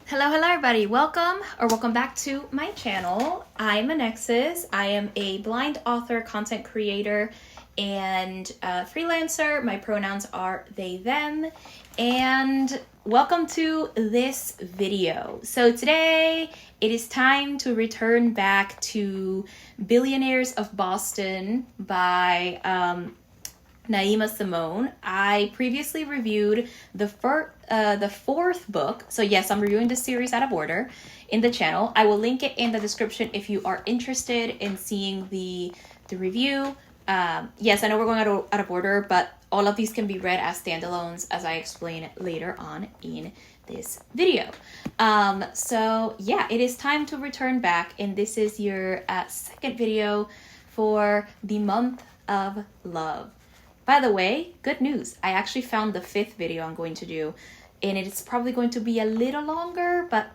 Hello everybody. Welcome back to my channel. I'm Anexis. I am a blind author, content creator, and freelancer. My pronouns are they, them. And welcome to this video. So today it is time to return back to Billionaires of Boston by Naima Simone. I previously reviewed the fourth book. So yes, I'm reviewing the series out of order in the channel. I will link it in the description if you are interested in seeing the review. Yes, I know we're going out of order, but all of these can be read as standalones, as I explain later on in this video. So yeah, it is time to return back, and this is your second video for the month of love. By the way, good news. I actually found the fifth video I'm going to do, and it's probably going to be a little longer, but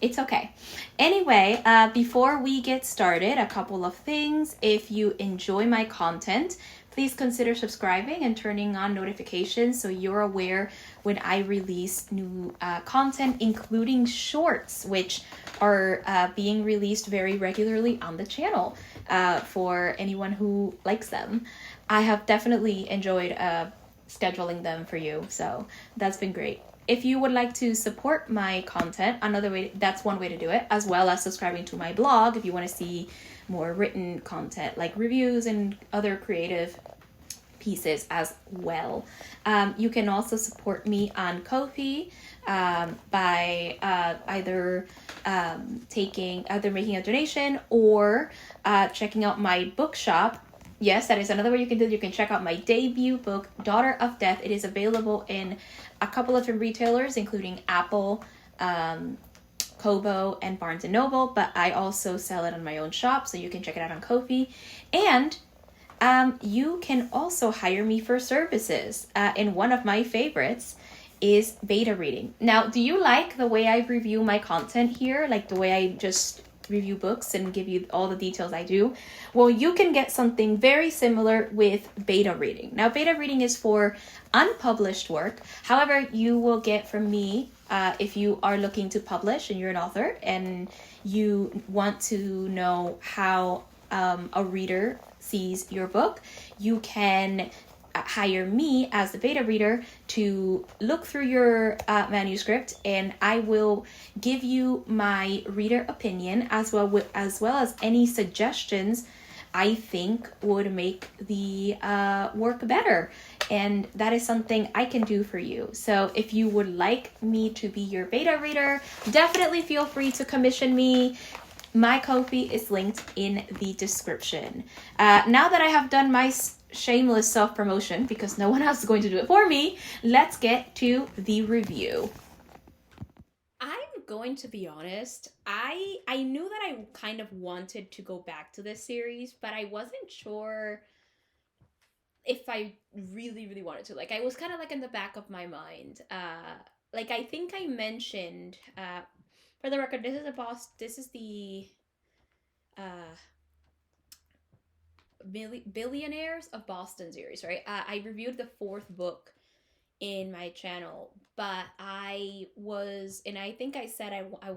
it's okay. Anyway, before we get started, a couple of things. If you enjoy my content, please consider subscribing and turning on notifications so you're aware when I release new content, including shorts, which are being released very regularly on the channel for anyone who likes them. I have definitely enjoyed scheduling them for you, so that's been great. If you would like to support my content, that's one way to do it, as well as subscribing to my blog if you want to see more written content like reviews and other creative pieces as well. You can also support me on Ko-fi by either making a donation or checking out my bookshop. Yes, that is another way you can do it. You can check out my debut book, Daughter of Death. It is available in a couple of different retailers, including Apple, Kobo, and Barnes & Noble, but I also sell it on my own shop, so you can check it out on Ko-fi. And you can also hire me for services. And one of my favorites is beta reading. Now, do you like the way I review my content here? Like the way I just review books and give you all the details I do? Well, you can get something very similar with beta reading. Now, beta reading is for unpublished work. However, you will get from me, if you are looking to publish and you're an author and you want to know how a reader sees your book, you can hire me as the beta reader to look through your manuscript, and I will give you my reader opinion as well as any suggestions I think would make the work better. And that is something I can do for you. So if you would like me to be your beta reader, definitely feel free to commission me. My Ko-fi is linked in the description. Now that I have done my shameless self-promotion, because no one else is going to do it for me, let's get to the review. I'm going to be honest, I knew that I kind of wanted to go back to this series, but I wasn't sure if I really wanted to. Like, I was kind of like in the back of my mind. Like, I think I mentioned, for the record, this is the Billionaires of Boston series, right? I reviewed the fourth book in my channel, but I think I said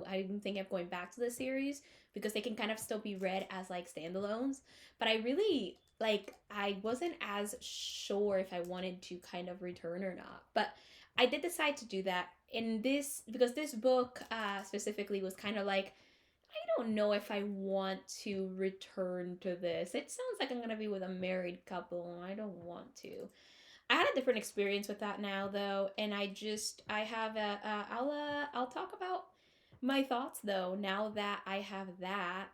I'm thinking of going back to the series because they can kind of still be read as like standalones, but I wasn't as sure if I wanted to kind of return or not, but I did decide to do that in this because this book specifically was kind of like, I don't know if I want to return to this. It sounds like I'm going to be with a married couple, and I don't want to. I had a different experience with that now, though, and I'll talk about my thoughts, though, now that I have that.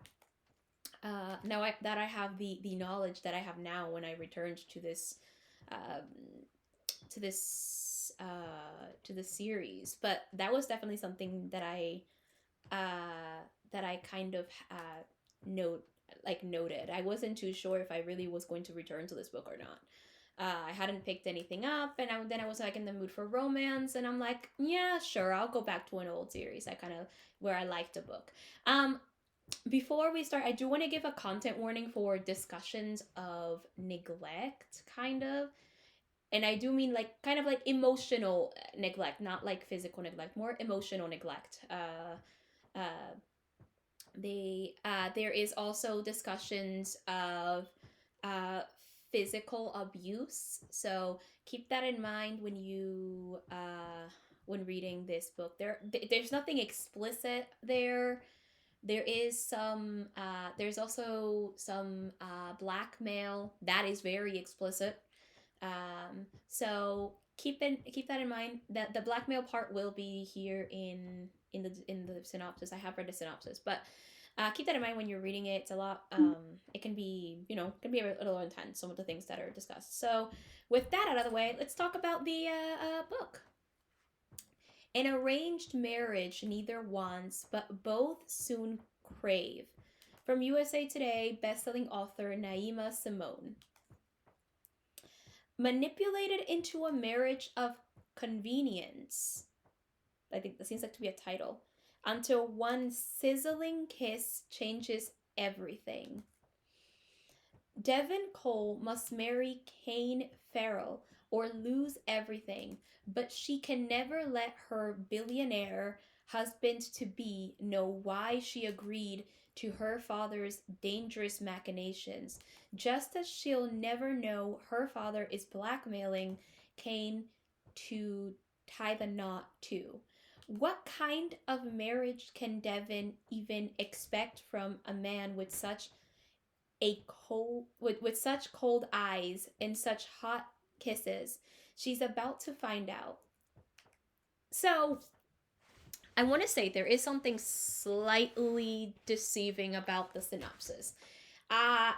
That I have the knowledge that I have now when I returned to this, to this, to the series. But that was definitely something that I kind of noted. I wasn't too sure if I really was going to return to this book or not. I hadn't picked anything up, and then I was like in the mood for romance, and I'm like, yeah, sure, I'll go back to an old series. Where I liked a book. Before we start, I do want to give a content warning for discussions of neglect, kind of. and I do mean like kind of like emotional neglect, not like physical neglect, more emotional neglect. Uh, there is also discussions of uh, physical abuse, so keep that in mind when reading this book. There's nothing explicit there. There's also some blackmail that is very explicit. So keep that in mind. That the blackmail part will be here in the synopsis. I have read the synopsis, but keep that in mind when you're reading it. It's a lot. It can be can be a little intense. Some of the things that are discussed. So with that out of the way, let's talk about the book. An arranged marriage neither wants, but both soon crave. From USA Today, bestselling author Naima Simone. Manipulated into a marriage of convenience. I think that seems like to be a title. Until one sizzling kiss changes everything. Devon Cole must marry Kane Farrell or lose everything, but she can never let her billionaire husband to be know why she agreed to her father's dangerous machinations, just as she'll never know her father is blackmailing Kane to tie the knot too. What kind of marriage can Devon even expect from a man with such a cold with such cold eyes and such hot kisses? She's about to find out. So I want to say there is something slightly deceiving about the synopsis. I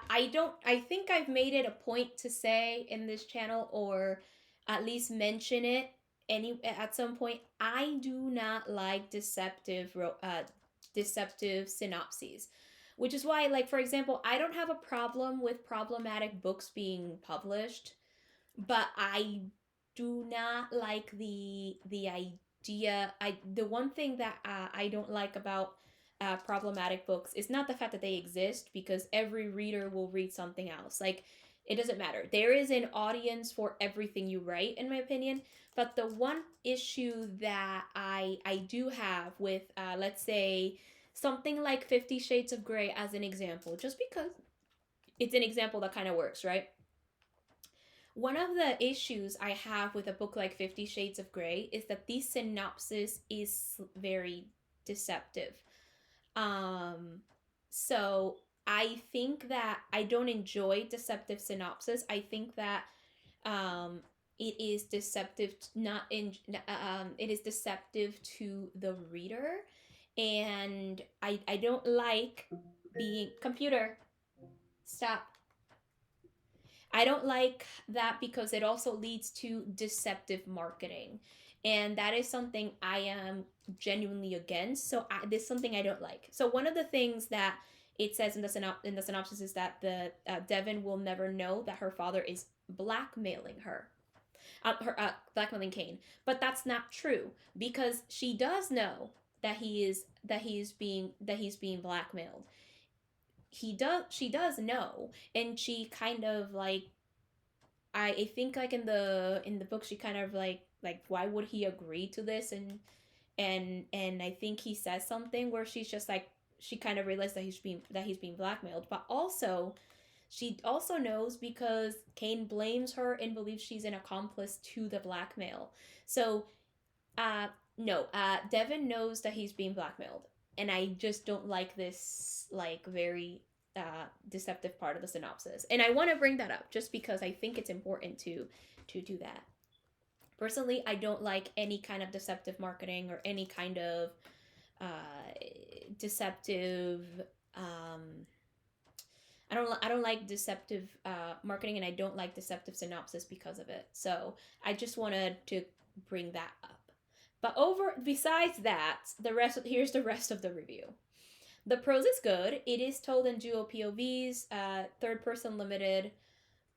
think I've made it a point to say in this channel, or at least mention it at some point. I do not like deceptive synopses, which is why, like, for example, I don't have a problem with problematic books being published, but I do not like the idea. The one thing that I don't like about problematic books is not the fact that they exist, because every reader will read something else. Like, it doesn't matter. There is an audience for everything you write, in my opinion. But the one issue that I do have with let's say something like 50 Shades of Grey as an example, just because it's an example that kind of works, right? One of the issues I have with a book like 50 Shades of Grey is that the synopsis is very deceptive. Um, so I think that I don't enjoy deceptive synopsis. I think that it is deceptive, not in it is deceptive to the reader, and I don't like being computer stop. I don't like that because it also leads to deceptive marketing. And that is something I am genuinely against. So this is something I don't like. So one of the things that it says in the synopsis is that the Devon will never know that her father is blackmailing her. Blackmailing Kane. But that's not true, because she does know that he's being blackmailed. She does know, and she kind of like, I think like in the book she kind of like why would he agree to this, and I think he says something where she's just like, she kind of realized that he's being blackmailed. But also she also knows because Kane blames her and believes she's an accomplice to the blackmail. So no, Devon knows that he's being blackmailed, and I just don't like this like very deceptive part of the synopsis. And I want to bring that up just because I think it's important to do that. Personally, I don't like any kind of deceptive marketing or any kind of deceptive. I don't like deceptive marketing, and I don't like deceptive synopsis because of it. So I just wanted to bring that up. But besides that, here's the rest of the review. The prose is good. It is told in dual POVs, third person limited,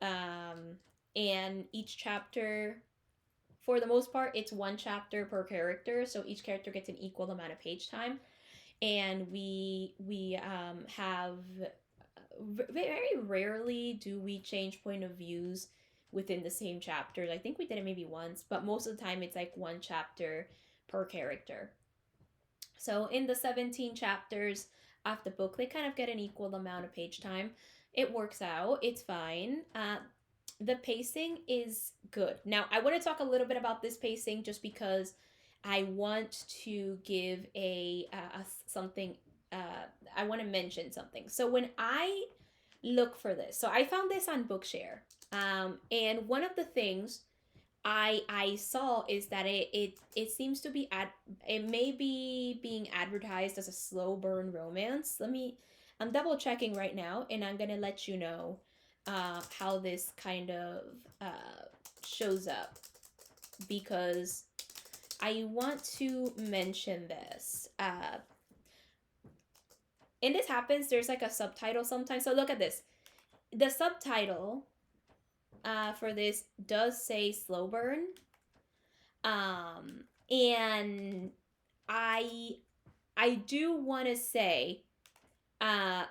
and each chapter, for the most part, it's one chapter per character, so each character gets an equal amount of page time, and we have very rarely do we change point of views within the same chapters. I think we did it maybe once, but most of the time it's like one chapter per character. So in the 17 chapters of the book, they kind of get an equal amount of page time. It works out. It's fine. The pacing is good. Now, I want to talk a little bit about this pacing just because I want to give a something. I want to mention something. So when I look for this, so I found this on Bookshare, and one of the things I saw is that it seems to be it may be being advertised as a slow burn romance. I'm double checking right now, and I'm gonna let you know how this kind of shows up, because I want to mention this. And this happens, there's like a subtitle sometimes. So look at this. The subtitle for this does say slow burn. And I do want to say, not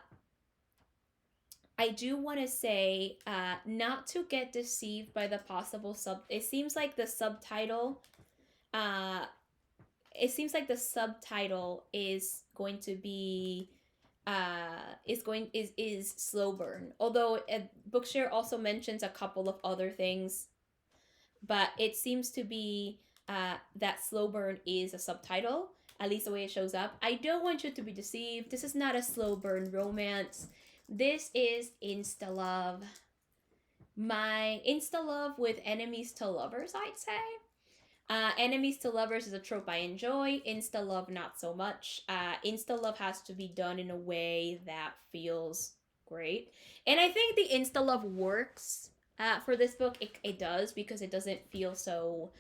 to get deceived by the possible it seems like the subtitle, is going to be, is slow burn. Although Bookshare also mentions a couple of other things, but it seems to be that slow burn is a subtitle, at least the way it shows up. I don't want you to be deceived. This is not a slow burn romance. This is insta love. My insta love with enemies to lovers, I'd say. Enemies to lovers is a trope I enjoy. Insta love, not so much. Insta love has to be done in a way that feels great. And I think the insta love works for this book. It does, because it doesn't feel so...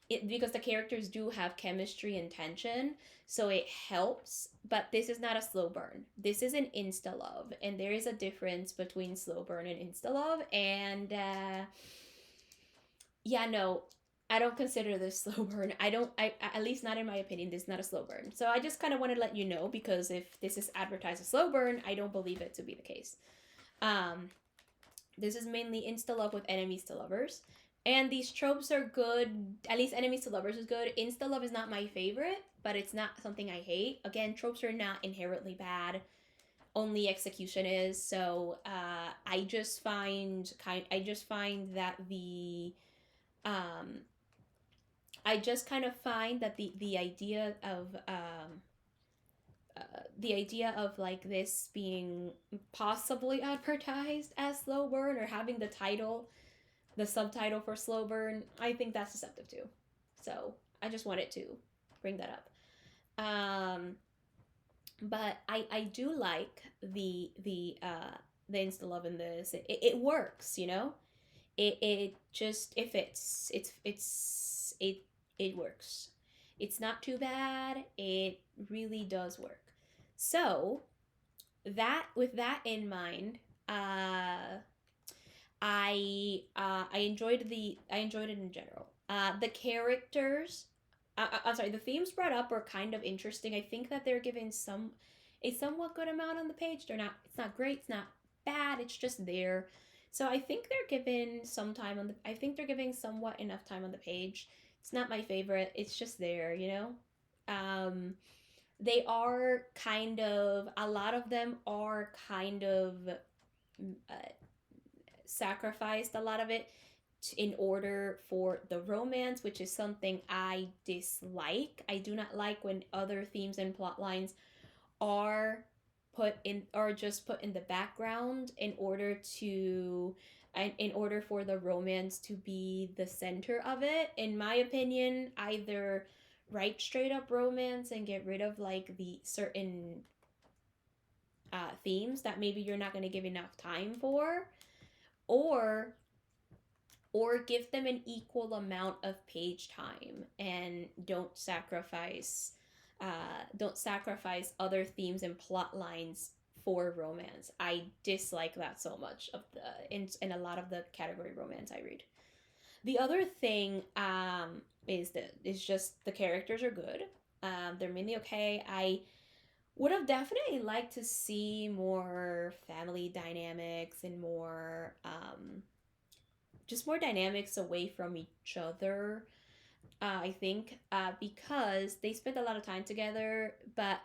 because the characters do have chemistry and tension, so it helps. But this is not a slow burn. This is an insta love, and there is a difference between slow burn and insta love. And yeah, no, I don't consider this slow burn. I at least not in my opinion, this is not a slow burn. So I just kind of want to let you know, because if this is advertised as slow burn, I don't believe it to be the case. This is mainly insta love with enemies to lovers. And these tropes are good. At least enemies to lovers is good. Insta love is not my favorite, but it's not something I hate. Again, tropes are not inherently bad. Only execution is. So I just find that the I just kind of find that the idea of like this being possibly advertised as slow burn, or having the subtitle for slow burn, I think that's deceptive too. So I just wanted to bring that up. But I do like the insta love in this. It works, you know. It just, if it works. It's not too bad. It really does work. So with that in mind, I enjoyed it in general. The characters, I'm sorry, the themes brought up were kind of interesting. I think that they're given a somewhat good amount on the page. It's not great, it's not bad, it's just there. So I think they're given some time I think they're giving somewhat enough time on the page. It's not my favorite, it's just there, you know? They are kind of, a lot of them are kind of sacrificed, a lot of it, in order for the romance, which is something I dislike. I do not like when other themes and plot lines are just put in the background in order for the romance to be the center of it. In my opinion, either write straight up romance and get rid of like the certain themes that maybe you're not going to give enough time for, or give them an equal amount of page time, and don't sacrifice other themes and plot lines for romance. I dislike that so much in a lot of the category romance I read. The other thing is just the characters are good. They're mainly okay. I would have definitely liked to see more family dynamics and more just more dynamics away from each other. I think because they spend a lot of time together, but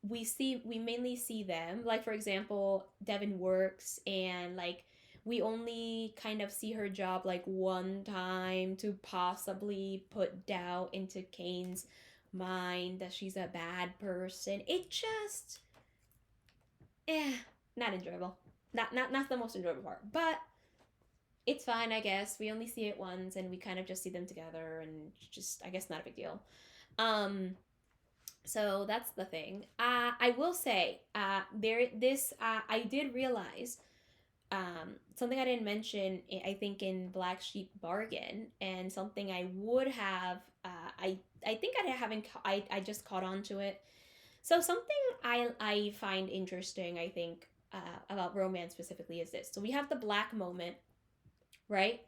we mainly see them, like for example Devin works, and like we only kind of see her job like one time to possibly put doubt into Kane's mind that she's a bad person. It just not enjoyable, not the most enjoyable part, but it's fine, I guess. We only see it once and we kind of just see them together, and just, I guess, not a big deal. So that's the thing. I will say, I did realize something I didn't mention. I think in Black Sheep Bargain, and something I would have. I think I haven't. I just caught on to it. So something I find interesting, I think, about romance specifically is this. So we have the black moment, right?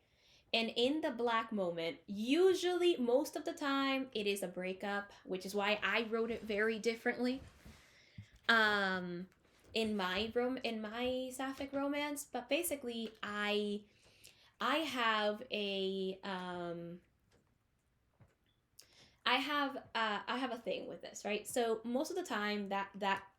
And in the black moment, usually most of the time it is a breakup, which is why I wrote it very differently. In my sapphic romance, but basically I have a I have a thing with this, right? So most of the time that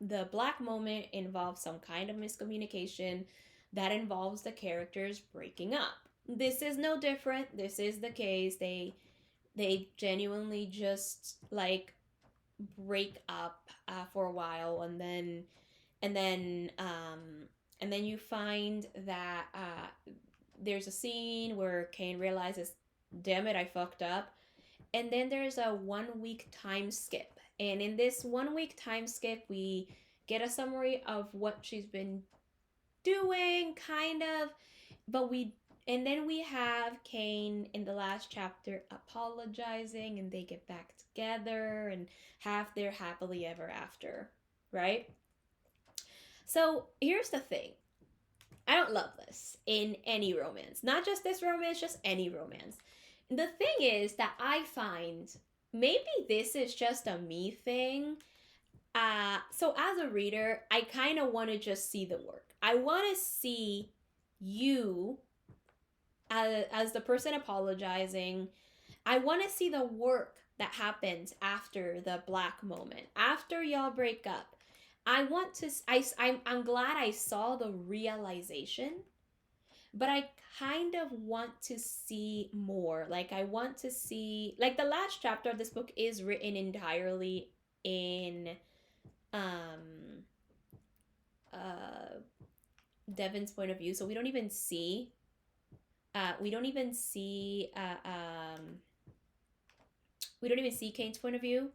the black moment involves some kind of miscommunication that involves the characters breaking up. This is no different. This is the case. They genuinely just like break up for a while, and then and then you find that there's a scene where Kane realizes, damn it, I fucked up. And then there's a 1 week time skip. And in this 1 week time skip, we get a summary of what she's been doing, kind of, but and then we have Kane in the last chapter apologizing, and they get back together and have their happily ever after, right? So here's the thing. I don't love this in any romance. Not just this romance, just any romance. The thing is that I find, maybe this is just a me thing. So as a reader, I kind of want to just see the work. I want to see you as the person apologizing. I want to see the work that happens after the black moment, after y'all break up. I want to. I'm glad I saw the realization, but I kind of want to see more. Like, I want to see, like, the last chapter of this book is written entirely in um uh Devin's point of view, so we don't even see we don't even see we don't even see Kane's point of view.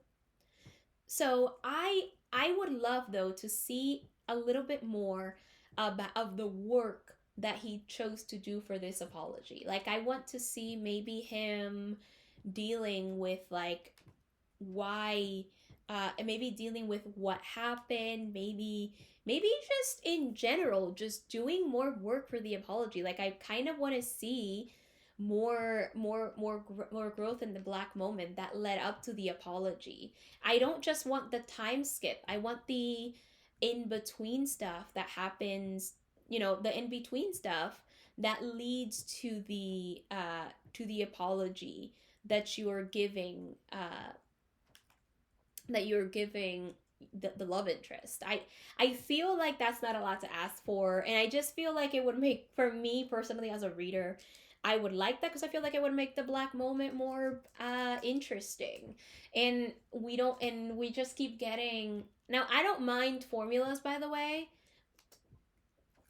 So I would love, though, to see a little bit more of the work that he chose to do for this apology. Like, I want to see maybe him dealing with like why maybe dealing with what happened, maybe just in general just doing more work for the apology. Like, I kind of want to see more growth in the black moment that led up to the apology. I don't just want the time skip. I want the in between stuff that happens, the in between stuff that leads to the apology that you are giving the love interest. I feel like that's not a lot to ask for, and I just feel like it would make, for me personally as a reader, I would like that, because I feel like it would make the black moment more interesting. And we just keep getting, now I don't mind formulas, by the way,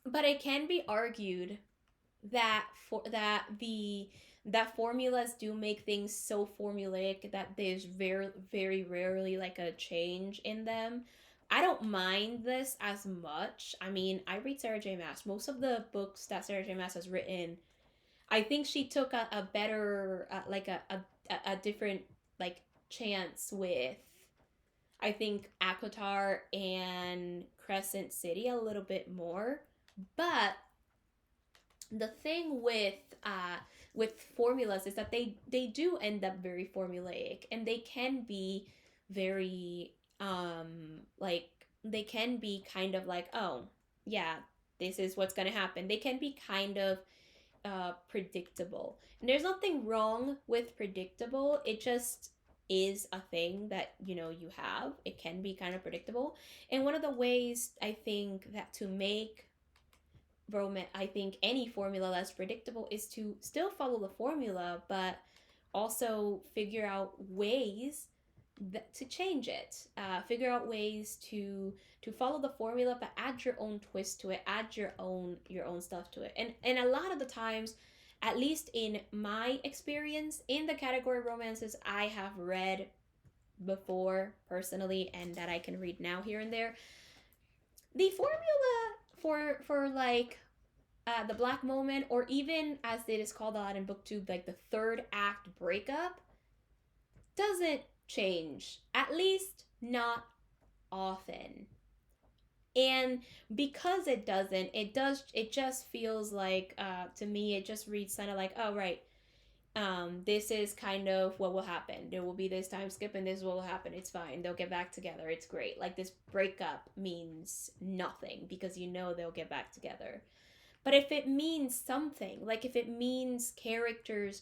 but it can be argued that formulas do make things so formulaic that there's very very rarely like a change in them. I don't mind this as much. I mean, I read Sarah J Maas. Most of the books that Sarah J Maas has written, I think she took a better like a different like chance with, I think, Akatar and Crescent City a little bit more. But the thing with formulas is that they do end up very formulaic, and they can be very like, they can be kind of like, oh yeah, this is what's going to happen. They can be kind of predictable. And there's nothing wrong with predictable. It just is a thing that you have. It can be kind of predictable. And one of the ways I think that to make romance, I think any formula less predictable, is to still follow the formula, but also figure out ways to change it. Figure out ways to follow the formula, but add your own twist to it. Add your own stuff to it. And a lot of the times, at least in my experience, in the category romances I have read before personally, and that I can read now here and there, the formula for like the black moment, or even as it is called a lot in booktube, like the third act breakup, doesn't change, at least not often. And because it doesn't, it just feels like, to me, it just reads kind of like, oh right, this is kind of what will happen. There will be this time skip and this will happen. It's fine. They'll get back together. It's great. Like, this breakup means nothing because they'll get back together. But if it means something, like if it means characters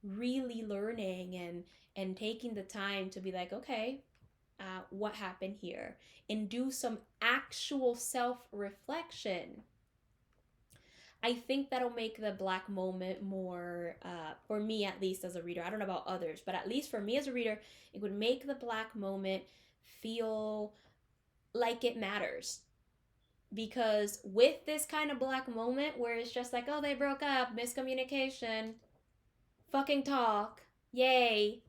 really learning and taking the time to be like, okay, what happened here, and do some actual self-reflection, I think that'll make the black moment more, for me at least as a reader, I don't know about others, but at least for me as a reader, it would make the black moment feel like it matters. Because with this kind of black moment where it's just like, oh, they broke up, miscommunication, fucking talk, yay,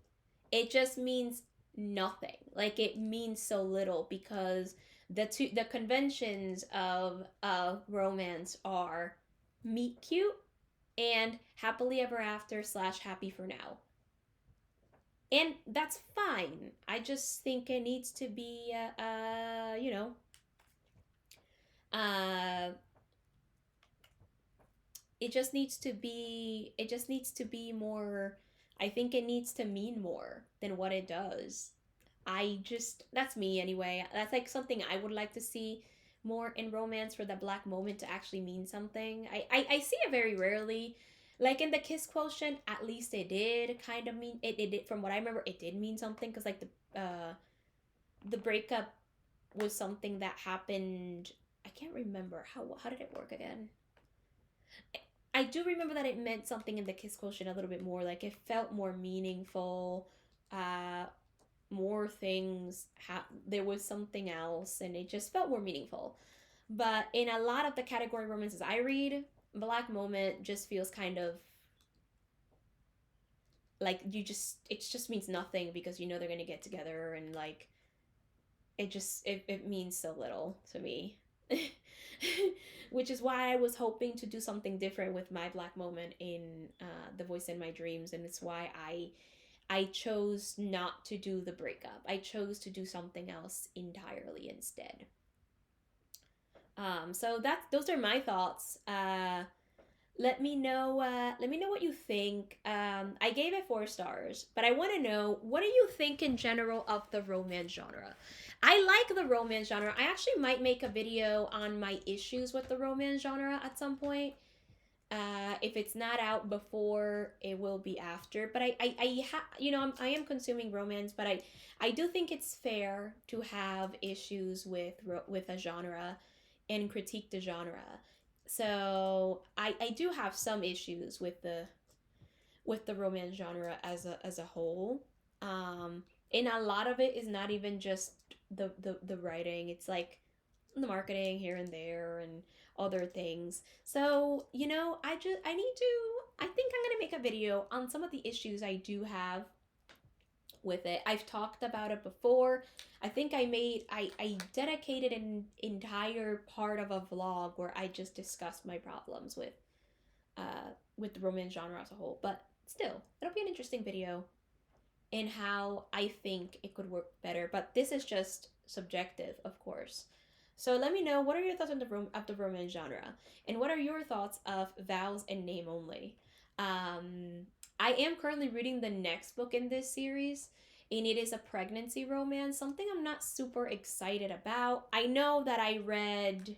it just means nothing. Like, it means so little, because the conventions of romance are meet cute and happily ever after / happy for now. And that's fine. I just think it needs to be it just needs to be more. I think it needs to mean more than what it does. That's me anyway. That's like something I would like to see more in romance, for the black moment to actually mean something. I see it very rarely. Like in the kiss quotient, at least it did kind of mean it did, from what I remember, it did mean something, because like the breakup was something that happened. I can't remember how did it work again. I do remember that it meant something in the kiss quotient a little bit more. Like, it felt more meaningful. More things. There was something else, and it just felt more meaningful. But in a lot of the category romances I read, black moment just feels kind of like it just means nothing, because they're gonna get together, and like it means so little to me. Which is why I was hoping to do something different with my black moment in The Voice in My Dreams, and it's why I chose not to do the breakup. I chose to do something else entirely instead. So those are my thoughts. Let me know what you think. I gave it 4 stars, but I want to know, what do you think in general of the romance genre? I like the romance genre. I actually might make a video on my issues with the romance genre at some point. If it's not out before, it will be after. But I am consuming romance, but I do think it's fair to have issues with a genre and critique the genre. So I do have some issues with the romance genre as a whole. And a lot of it is not even just the writing. It's like the marketing here and there and other things. So, I think I'm gonna make a video on some of the issues I do have with it. I've talked about it before. I think I dedicated an entire part of a vlog where I just discussed my problems with the romance genre as a whole. But still, it'll be an interesting video in how I think it could work better. But this is just subjective, of course. So let me know, what are your thoughts on the romance genre, and what are your thoughts of Vows and Name Only. I am currently reading the next book in this series, and it is a pregnancy romance, something I'm not super excited about. I know that I read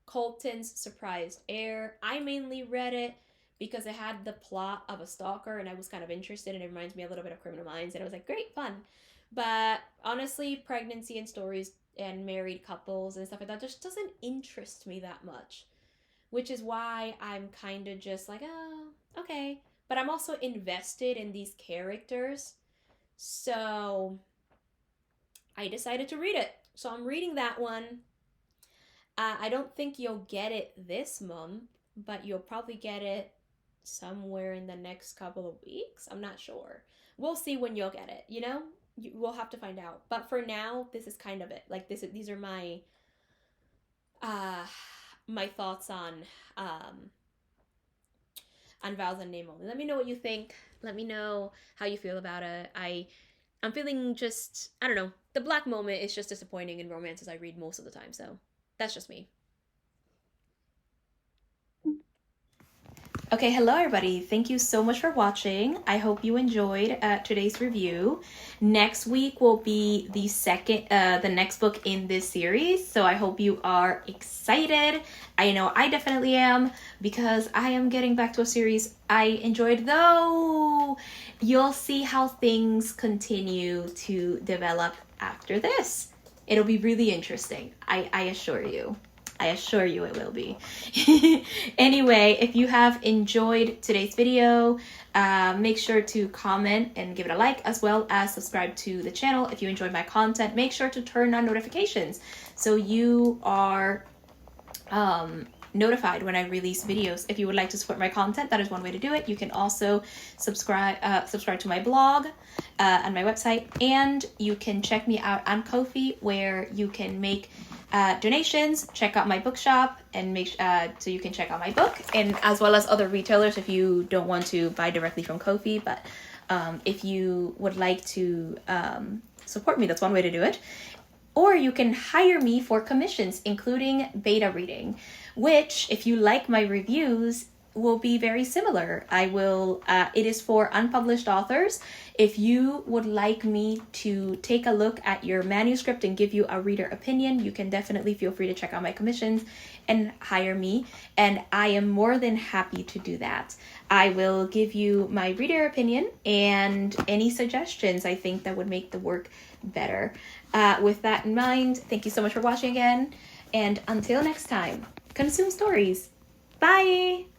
Colton's Surprised Heir. I mainly read it because it had the plot of a stalker and I was kind of interested, and it reminds me a little bit of Criminal Minds, and I was like, great, fun. But honestly, pregnancy and stories and married couples and stuff like that just doesn't interest me that much, which is why I'm kind of just like, oh, okay. But I'm also invested in these characters, so I decided to read it. So I'm reading that one. I don't think you'll get it this month, but you'll probably get it somewhere in the next couple of weeks. I'm not sure. We'll see when you'll get it, you know? We'll have to find out. But for now, this is kind of it. Like these are my my thoughts on Vows and Name Only. Let me know what you think. Let me know how you feel about it. I'm feeling just, I don't know. The black moment is just disappointing in romances I read most of the time, so that's just me. Okay, hello everybody. Thank you so much for watching. I hope you enjoyed today's review. Next week will be the next book in this series. So I hope you are excited. I know I definitely am, because I am getting back to a series I enjoyed, though. You'll see how things continue to develop after this. It'll be really interesting. I assure you. I assure you it will be. Anyway, if you have enjoyed today's video, make sure to comment and give it a like, as well as subscribe to the channel. If you enjoyed my content, make sure to turn on notifications so you are notified when I release videos. If you would like to support my content, that is one way to do it. You can also subscribe to my blog and my website, and you can check me out on Ko-fi, where you can make donations, check out my bookshop, and make so you can check out my book, and as well as other retailers if you don't want to buy directly from Ko-fi. But if you would like to support me, that's one way to do it. Or you can hire me for commissions, including beta reading, which, if you like my reviews, will be very similar. It is for unpublished authors. If you would like me to take a look at your manuscript and give you a reader opinion, you can definitely feel free to check out my commissions and hire me. And I am more than happy to do that. I will give you my reader opinion and any suggestions I think that would make the work better. With that in mind, thank you so much for watching again. And until next time, consume stories. Bye!